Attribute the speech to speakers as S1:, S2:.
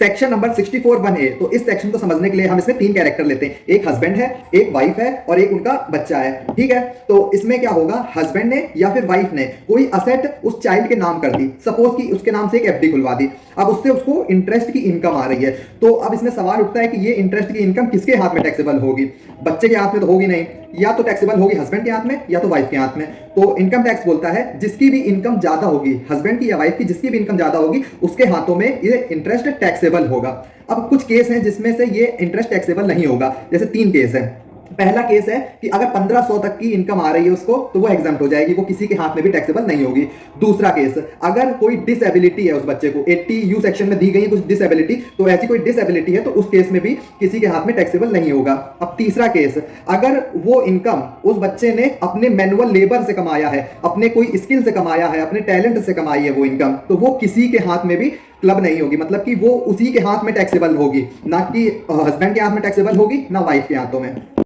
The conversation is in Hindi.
S1: सेक्शन नंबर 64(1)(a, तो इस सेक्शन को समझने के लिए हम इसमें तीन कैरेक्टर लेते हैं, एक हस्बैंड है, एक वाइफ है और एक उनका बच्चा है। ठीक है, तो इसमें क्या होगा, हस्बैंड ने या फिर वाइफ ने कोई असेट उस चाइल्ड के नाम कर दी, सपोज कि उसके नाम से एक एफडी खुलवा दी, अब उससे उसको इंटरेस्ट की इनकम आ रही है। तो अब इसमें सवाल उठता है कि ये इंटरेस्ट की इनकम किसके हाथ में टैक्सेबल होगी? बच्चे के हाथ में तो होगी नहीं, या तो टैक्सेबल होगी हस्बैंड के हाथ में या तो वाइफ के हाथ में। तो इनकम टैक्स बोलता है जिसकी भी इनकम ज्यादा होगी, हस्बैंड की या वाइफ की जिसकी भी इनकम ज्यादा होगी, उसके हाथों में ये इंटरेस्ट टैक्सेबल होगा। अब कुछ केस हैं जिसमें से ये इंटरेस्ट टैक्सेबल नहीं होगा, जैसे तीन केस है। पहला केस है कि अगर 1500 तक की इनकम आ रही है उसको, तो वो एग्जाम्प्ट हो जाएगी, वो किसी के हाथ में भी टैक्सेबल नहीं होगी। दूसरा केस, अगर कोई डिसेबिलिटी है उस बच्चे को, 80U सेक्शन में दी गई है कुछ डिसेबिलिटी, तो ऐसी कोई डिसेबिलिटी है तो उस केस में भी किसी के हाथ में टैक्सेबल नहीं होगा। अब तीसरा केस, अगर वो इनकम उस बच्चे ने अपने मैनुअल लेबर से कमाया है, अपने कोई स्किल से कमाया है, अपने टैलेंट से कमाई है वो इनकम, तो वो किसी के हाथ में भी क्लब नहीं होगी, मतलब कि वो उसी के हाथ में टैक्सेबल होगी, ना कि हस्बैंड के हाथ में टैक्सेबल होगी, ना वाइफ के हाथों में।